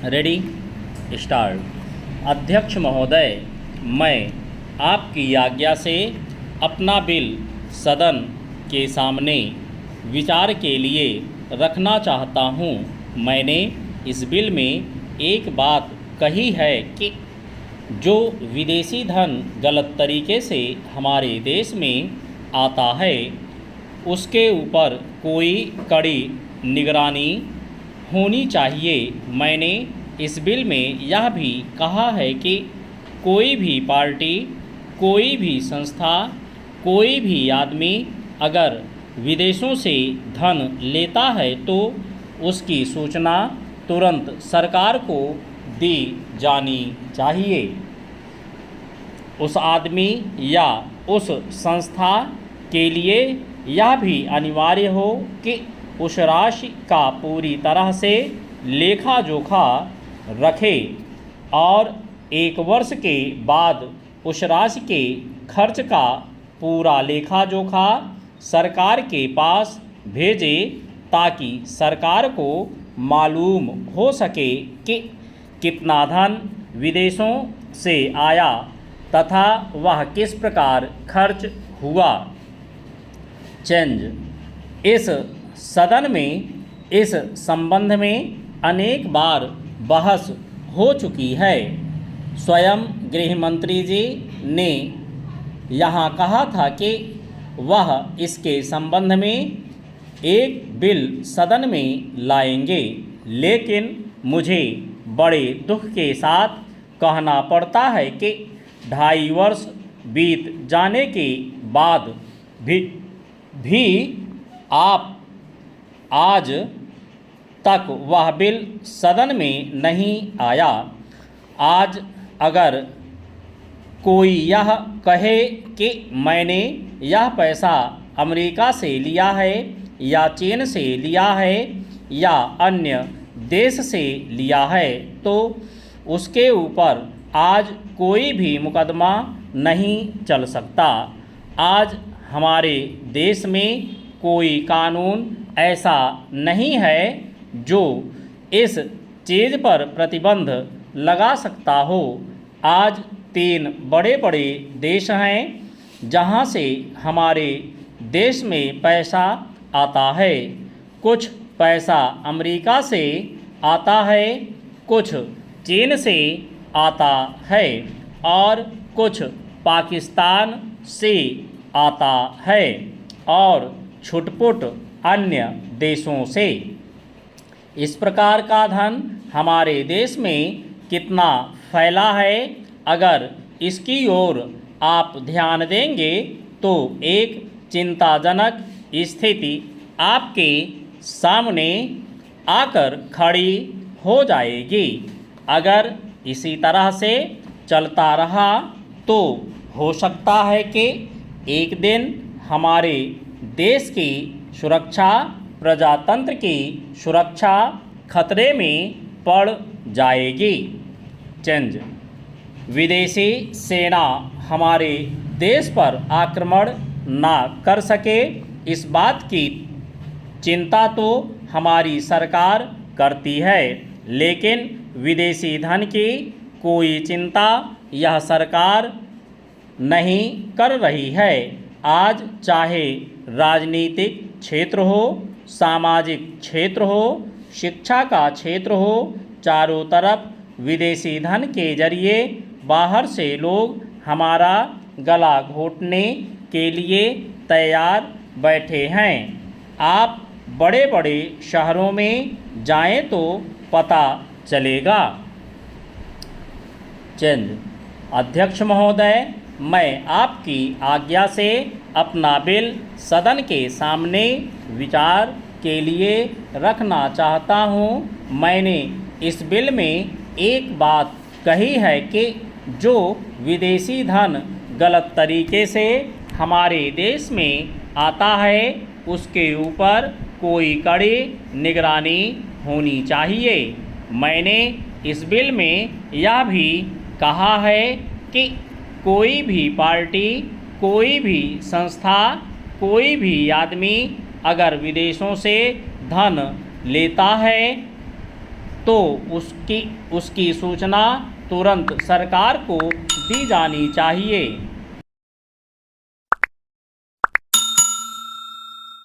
Ready start. अध्यक्ष महोदय, मैं आपकी आज्ञा से अपना बिल सदन के सामने विचार के लिए रखना चाहता हूँ। मैंने इस बिल में एक बात कही है कि जो विदेशी धन गलत तरीके से हमारे देश में आता है उसके ऊपर कोई कड़ी निगरानी होनी चाहिए। मैंने इस बिल में यह भी कहा है कि कोई भी पार्टी, कोई भी संस्था, कोई भी आदमी अगर विदेशों से धन लेता है तो उसकी सूचना तुरंत सरकार को दी जानी चाहिए। उस आदमी या उस संस्था के लिए यह भी अनिवार्य हो कि उस राशि का पूरी तरह से लेखा जोखा रखे और 1 वर्ष के बाद उस राशि के खर्च का पूरा लेखा जोखा सरकार के पास भेजे ताकि सरकार को मालूम हो सके कि कितना धन विदेशों से आया तथा वह किस प्रकार खर्च हुआ। चेंज। इस सदन में इस संबंध में अनेक बार बहस हो चुकी है। स्वयं गृह मंत्री जी ने यहाँ कहा था कि वह इसके संबंध में एक बिल सदन में लाएंगे, लेकिन मुझे बड़े दुख के साथ कहना पड़ता है कि 2.5 वर्ष बीत जाने के बाद भी आप आज तक वह बिल सदन में नहीं आया। आज अगर कोई यह कहे कि मैंने यह पैसा अमेरिका से लिया है या चीन से लिया है या अन्य देश से लिया है तो उसके ऊपर आज कोई भी मुकदमा नहीं चल सकता। आज हमारे देश में कोई कानून ऐसा नहीं है जो इस चीज़ पर प्रतिबंध लगा सकता हो। आज 3 बड़े बड़े देश हैं जहां से हमारे देश में पैसा आता है। कुछ पैसा अमेरिका से आता है, कुछ चीन से आता है और कुछ पाकिस्तान से आता है और छुटपुट अन्य देशों से। इस प्रकार का धन हमारे देश में कितना फैला है, अगर इसकी ओर आप ध्यान देंगे तो एक चिंताजनक स्थिति आपके सामने आकर खड़ी हो जाएगी। अगर इसी तरह से चलता रहा तो हो सकता है कि एक दिन हमारे देश की सुरक्षा, प्रजातंत्र की सुरक्षा खतरे में पड़ जाएगी। चेंज। विदेशी सेना हमारे देश पर आक्रमण ना कर सके, इस बात की चिंता तो हमारी सरकार करती है, लेकिन विदेशी धन की कोई चिंता यह सरकार नहीं कर रही है। आज चाहे राजनीतिक क्षेत्र हो, सामाजिक क्षेत्र हो, शिक्षा का क्षेत्र हो, चारों तरफ विदेशी धन के जरिए बाहर से लोग हमारा गला घोटने के लिए तैयार बैठे हैं। आप बड़े बड़े शहरों में जाएं तो पता चलेगा। चेंज। अध्यक्ष महोदय, मैं आपकी आज्ञा से अपना बिल सदन के सामने विचार के लिए रखना चाहता हूँ। मैंने इस बिल में एक बात कही है कि जो विदेशी धन गलत तरीके से हमारे देश में आता है उसके ऊपर कोई कड़ी निगरानी होनी चाहिए। मैंने इस बिल में यह भी कहा है कि कोई भी पार्टी, कोई भी संस्था, कोई भी आदमी अगर विदेशों से धन लेता है तो उसकी सूचना तुरंत सरकार को दी जानी चाहिए।